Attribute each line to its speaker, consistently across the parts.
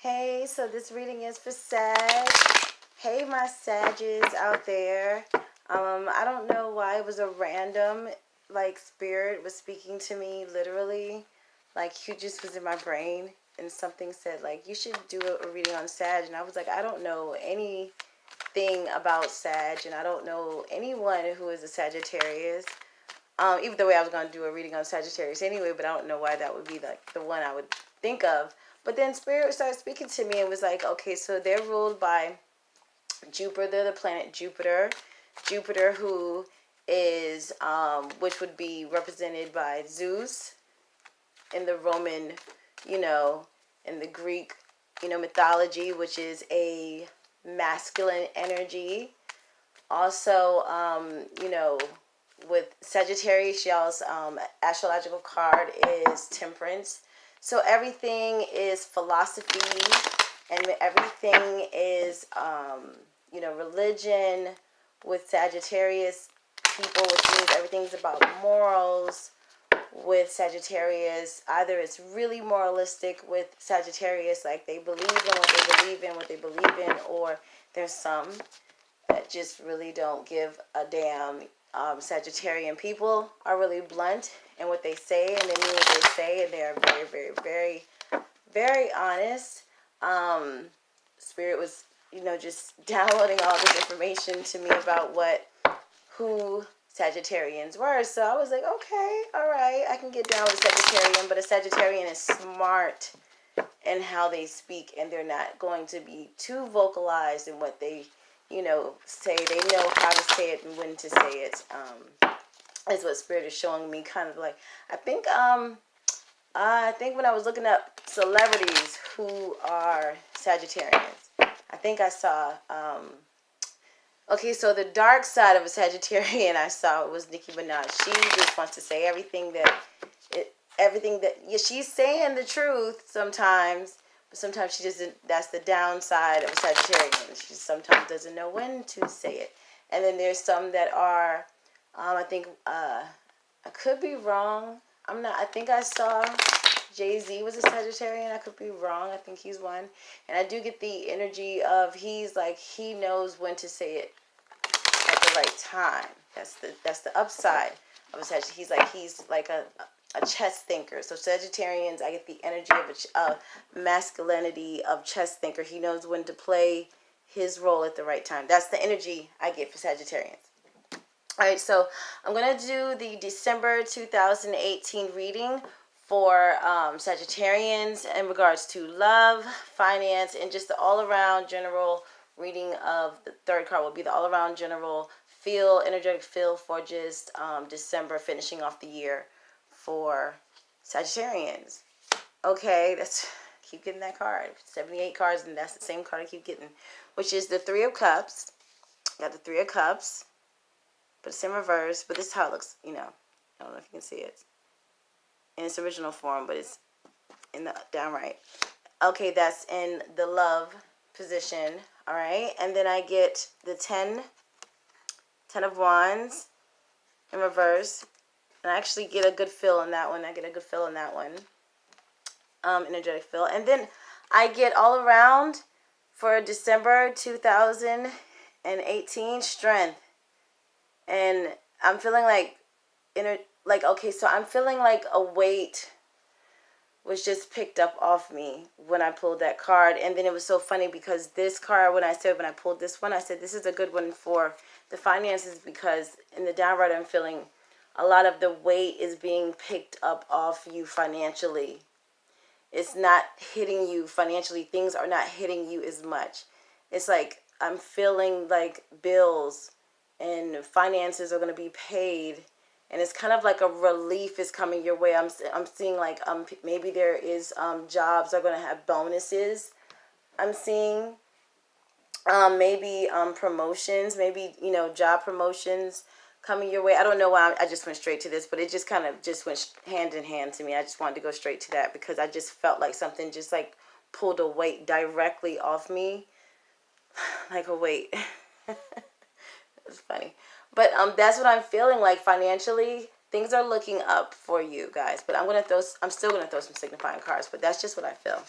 Speaker 1: Hey, so this reading is for Sag. Hey, my Sages out there. I don't know why it was a random, like, spirit was speaking to me literally. Like, you just was in my brain and something said, like, you should do a reading on Sag. And I was like, I don't know anything about Sag, and I don't know anyone who is a Sagittarius. Even though I was going to do a reading on Sagittarius anyway, but I don't know why that would be like the one I would think of. But then Spirit started speaking to me and was like, okay, so they're ruled by Jupiter. They're the planet Jupiter. Jupiter, who is, which would be represented by Zeus in the Roman, in the Greek, mythology, which is a masculine energy. Also, with Sagittarius, y'all's astrological card is Temperance. So everything is philosophy, and everything is, religion with Sagittarius people, which means everything's about morals with Sagittarius. Either it's really moralistic with Sagittarius, like they believe in what they believe in, or there's some that just really don't give a damn. Sagittarian people are really blunt in what they say, and they mean what they say, and they are very, very, very, very honest. Spirit was, just downloading all this information to me about who Sagittarians were. So I was like, okay, all right, I can get down with a Sagittarian, but a Sagittarian is smart in how they speak, and they're not going to be too vocalized in what they say. They know how to say it and when to say it. Is what Spirit is showing me. Kind of like, I think when I was looking up celebrities who are Sagittarians, I think I saw. Okay, so the dark side of a Sagittarian I saw was Nicki Minaj. She just wants to say everything that she's saying the truth sometimes. But sometimes she doesn't. That's the downside of a Sagittarian. She sometimes doesn't know when to say it. And then there's some that are, I think, I could be wrong. I'm not. I think I saw Jay-Z was a Sagittarian. I could be wrong. I think he's one. And I do get the energy of he knows when to say it at the right time. That's the upside of a Sagittarius. He's like a chess thinker. So Sagittarians, I get the energy of a masculinity of chess thinker. He knows when to play his role at the right time. That's the energy I get for Sagittarians. All right, so I'm going to do the December 2018 reading for Sagittarians in regards to love, finance, and just the all-around general reading of the third card will be the all-around general energetic feel for just December, finishing off the year for Sagittarians. Okay, keep getting that card. 78 cards, and that's the same card I keep getting, which is the Three of Cups. Got the Three of Cups, but it's in reverse. But this is how it looks, I don't know if you can see it in its original form, but it's in the downright. Okay, that's in the love position. All right, and then I get the 10 of Wands in reverse. And I actually get a good feel in that one. Energetic feel. And then I get all around for December 2018 strength. And I'm feeling so I'm feeling like a weight was just picked up off me when I pulled that card. And then it was so funny because this card, when I pulled this one, I said this is a good one for the finances, because in the downright I'm feeling a lot of the weight is being picked up off you financially. It's not hitting you financially. Things are not hitting you as much. It's like I'm feeling like bills and finances are going to be paid. And it's kind of like a relief is coming your way. I'm seeing like maybe there is jobs are going to have bonuses. I'm seeing maybe promotions, maybe job promotions coming your way. I don't know why I just went straight to this, but it just kind of just went hand in hand to me. I just wanted to go straight to that because I just felt like something just like pulled a weight directly off me, like a weight. It's funny. But that's what I'm feeling like financially. Things are looking up for you guys. But I'm still gonna throw some signifying cards. But that's just what I feel.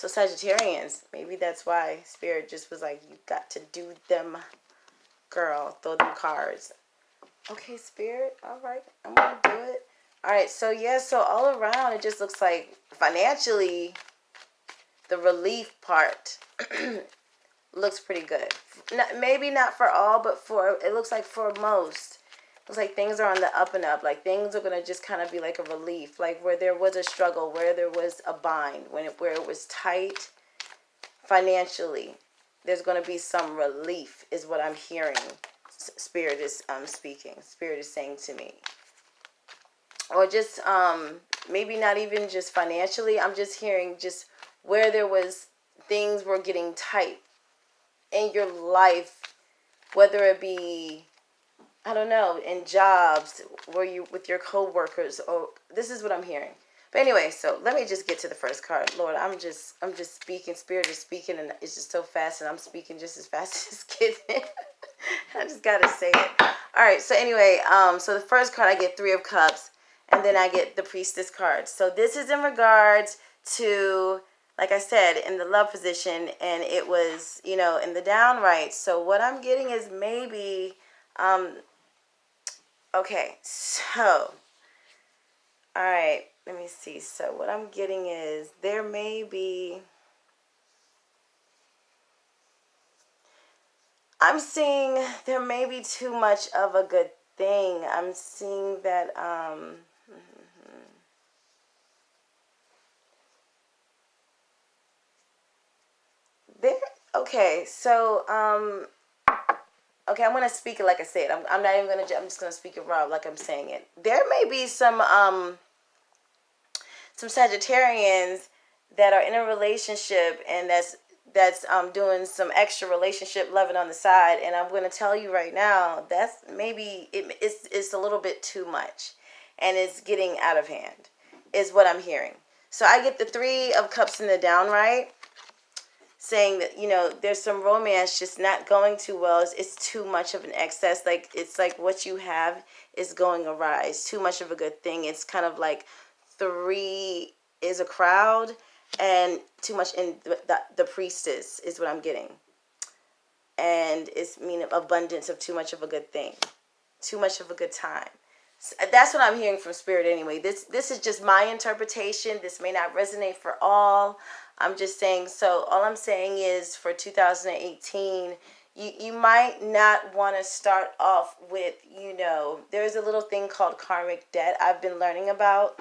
Speaker 1: So Sagittarians, maybe that's why Spirit just was like, you got to do them, girl. Throw them cards. Okay, Spirit. All right. I'm going to do it. All right. So, yeah. So, all around, it just looks like financially, the relief part looks pretty good. Maybe not for all, but it looks like for most. Looks like things are on the up and up. Like things are going to just kind of be like a relief. Like where there was a struggle, where there was a bind, where it was tight financially, there's going to be some relief is what I'm hearing. Spirit is speaking. Spirit is saying to me. Or just maybe not even just financially. I'm just hearing just where there was things were getting tight in your life, whether it be, I don't know, in jobs, where you with your co-workers, or this is what I'm hearing. But anyway, so let me just get to the first card. Lord, I'm just speaking. Spirit is speaking, and it's just so fast, and I'm speaking just as fast as it's getting. I just gotta say it. All right. So anyway, so the first card I get 3 of Cups, and then I get the Priestess card. So this is in regards to, like I said, in the love position, and it was, you know, in the downright. So what I'm getting is maybe, okay, so, all right, let me see. So what I'm getting is there may be, I'm seeing there may be too much of a good thing. I'm seeing that, there, okay, so, okay, I'm going to speak it like I said. I'm not even going to, I'm just going to speak it raw like I'm saying it. There may be some Sagittarians that are in a relationship, and that's doing some extra relationship loving on the side, and I'm going to tell you right now, that's maybe it's a little bit too much, and it's getting out of hand is what I'm hearing. So I get the 3 of Cups in the downright, saying that, you know, there's some romance just not going too well. It's too much of an excess. Like, it's like what you have is going awry. It's too much of a good thing. It's kind of like 3 is a crowd, and too much in the Priestess is what I'm getting. And it's meaning abundance of too much of a good thing. Too much of a good time. So that's what I'm hearing from Spirit anyway. This is just my interpretation. This may not resonate for all. I'm just saying, so all I'm saying is for 2018, you might not want to start off with, you know, there's a little thing called karmic debt I've been learning about.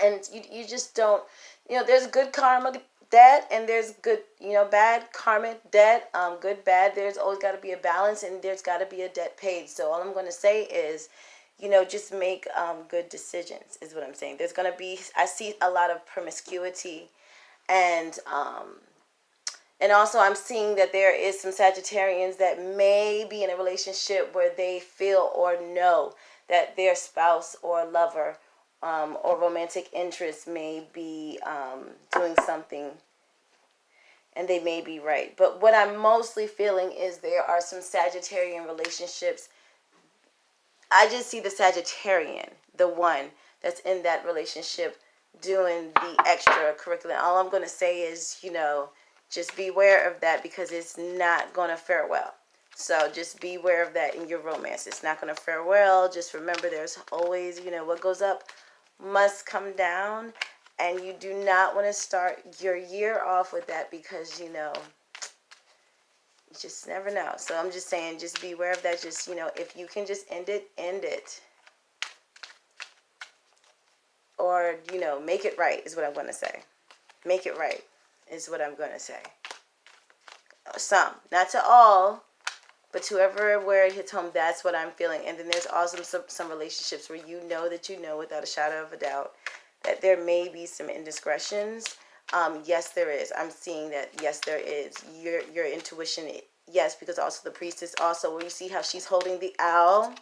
Speaker 1: And you just don't, you know, there's good karma debt, and there's good, you know, bad karmic debt, good, bad. There's always got to be a balance, and there's got to be a debt paid. So all I'm going to say is, you know, just make good decisions is what I'm saying. There's going to be, I see a lot of promiscuity, and also I'm seeing that there is some Sagittarians that may be in a relationship where they feel or know that their spouse or lover or romantic interest may be doing something, and they may be right. But what I'm mostly feeling is there are some Sagittarian relationships. I just see the Sagittarian, the one that's in that relationship, doing the extracurricular. All I'm going to say is, you know, just beware of that, because it's not going to fare well. So just beware of that in your romance. It's not going to fare well. Just remember, there's always, you know, what goes up must come down. And you do not want to start your year off with that, because, you know, you just never know. So I'm just saying, just beware of that. Just, you know, if you can just end it, end it. Or, you know, make it right is what I'm going to say. Make it right is what I'm going to say. Some, not to all, but to whoever where it hits home, that's what I'm feeling. And then there's also some relationships where you know without a shadow of a doubt that there may be some indiscretions. Yes, there is. I'm seeing that. Yes, there is. Your intuition, yes, because also the Priestess, also where you see how she's holding the owl.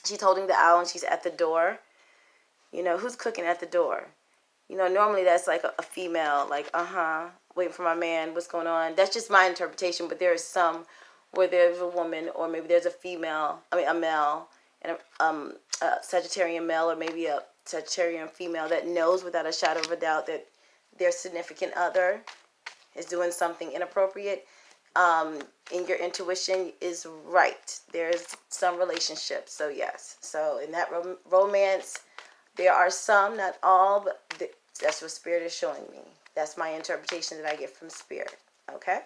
Speaker 1: She's holding the owl, and she's at the door. You know, who's cooking at the door? You know, normally that's like a female, like, waiting for my man, what's going on? That's just my interpretation, but there is some where there's a woman, or maybe there's a female, a male, and a Sagittarian male, or maybe a Sagittarian female that knows without a shadow of a doubt that their significant other is doing something inappropriate, in your intuition is right. There's some relationships. So yes. So in that romance, there are some, not all, but that's what Spirit is showing me. That's my interpretation that I get from Spirit. Okay.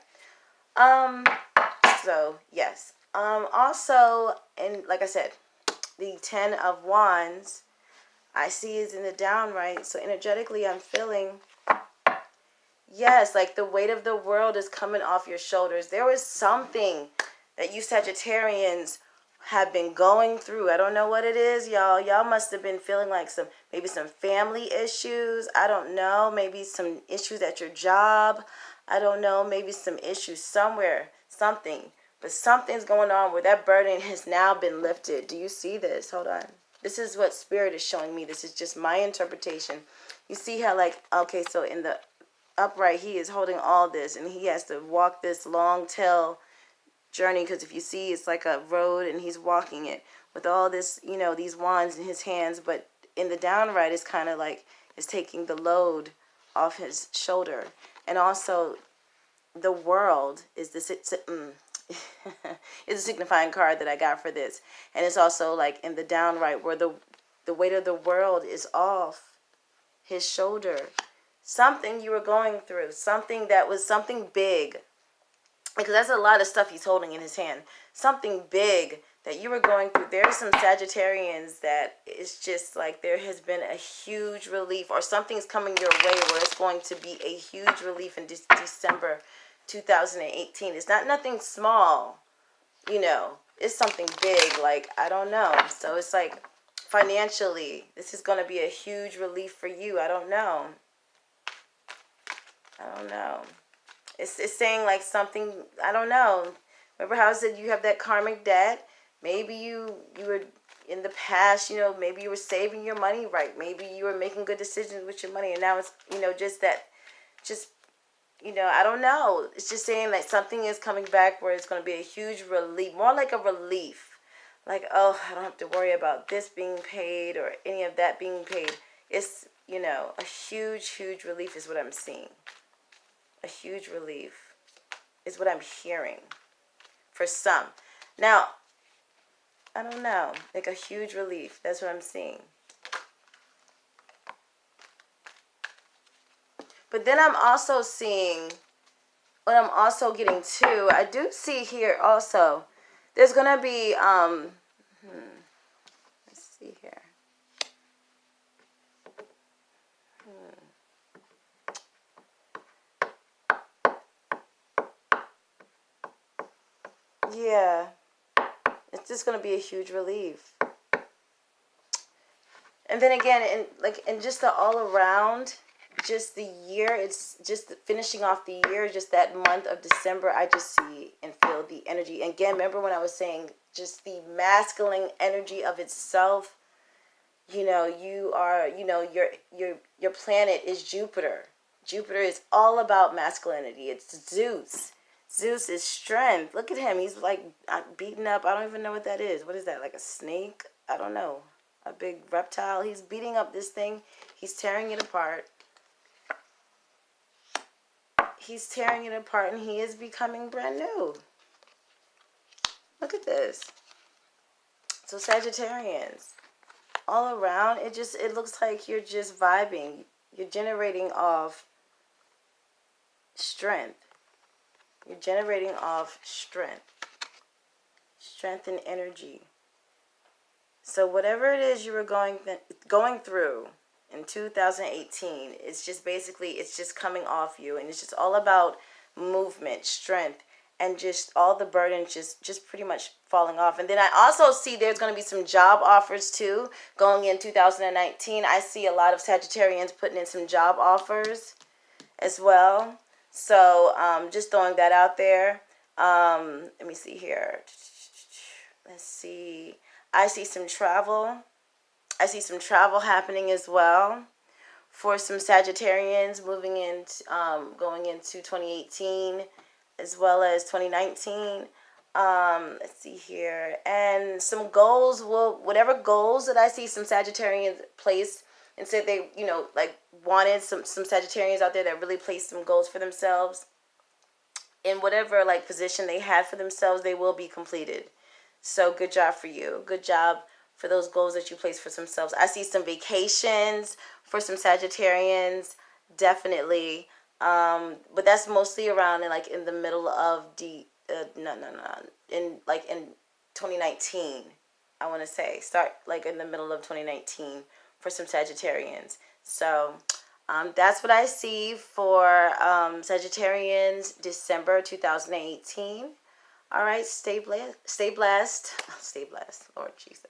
Speaker 1: So yes. Also, and like I said, the 10 of Wands, I see is in the downright. So energetically, I'm feeling, yes, like the weight of the world is coming off your shoulders. There was something that you Sagittarians have been going through. I don't know what it is, y'all. Y'all must have been feeling like maybe some family issues. I don't know. Maybe some issues at your job. I don't know. Maybe some issues somewhere. Something. But something's going on where that burden has now been lifted. Do you see this? Hold on. This is what Spirit is showing me. This is just my interpretation. You see how, like, okay, so in the upright, he is holding all this, and he has to walk this long tail journey, because if you see, it's like a road, and he's walking it with all this, you know, these wands in his hands. But in the downright, it's kind of like it's taking the load off his shoulder. And also, the world is this. It's a signifying card that I got for this, and it's also like in the downright where the weight of the world is off his shoulder. Something you were going through, something that was something big, because that's a lot of stuff he's holding in his hand. Something big that you were going through. There are some Sagittarians that it's just like there has been a huge relief, or something's coming your way where it's going to be a huge relief in December 2018. It's not nothing small, you know. It's something big, like, I don't know. So it's like financially, this is going to be a huge relief for you. I don't know. I don't know. It's saying like something, I don't know. Remember how I said you have that karmic debt? Maybe you were in the past, you know, maybe you were saving your money right. Maybe you were making good decisions with your money, and now it's, you know, just that, just, you know, I don't know. It's just saying that something is coming back where it's going to be a huge relief, more like a relief. Like, oh, I don't have to worry about this being paid or any of that being paid. It's, you know, a huge, huge relief is what I'm seeing. A huge relief is what I'm hearing for some. Now, I don't know, like a huge relief. That's what I'm seeing. But then I'm also seeing, what I'm also getting too, I do see here also, there's going to be, let's see here. Yeah, it's just going to be a huge relief. And then again, and just the all around, just the year, it's just finishing off the year, just that month of December, I just see and feel the energy. And again, remember when I was saying just the masculine energy of itself, you know, you are, you know, your planet is Jupiter. Jupiter is all about masculinity. It's Zeus. Zeus is strength. Look at him. He's like beating up. I don't even know what that is. What is that? Like a snake? I don't know. A big reptile. He's beating up this thing. He's tearing it apart. He's tearing it apart, and he is becoming brand new. Look at this. So Sagittarians, all around, it looks like you're just vibing. You're generating off strength. You're generating off strength. Strength and energy. So whatever it is you were going through in 2018, it's just basically, it's just coming off you. And it's just all about movement, strength, and just all the burden just pretty much falling off. And then I also see there's going to be some job offers too going in 2019. I see a lot of Sagittarians putting in some job offers as well. So just throwing that out there. Let me see here. Let's see. I see some travel. I see some travel happening as well for some Sagittarians moving in, going into 2018 as well as 2019. Let's see here. And some goals whatever goals that I see some Sagittarians place and said they, you know, like wanted some Sagittarians out there that really placed some goals for themselves. In whatever like position they had for themselves, they will be completed. So good job for you. Good job for those goals that you placed for themselves. I see some vacations for some Sagittarians, definitely. But that's mostly around in the middle of in 2019. I want to say start like in the middle of 2019 for some Sagittarians. So that's what I see for Sagittarians December 2018. All right, stay blessed. Stay blessed. Stay blessed, Lord Jesus.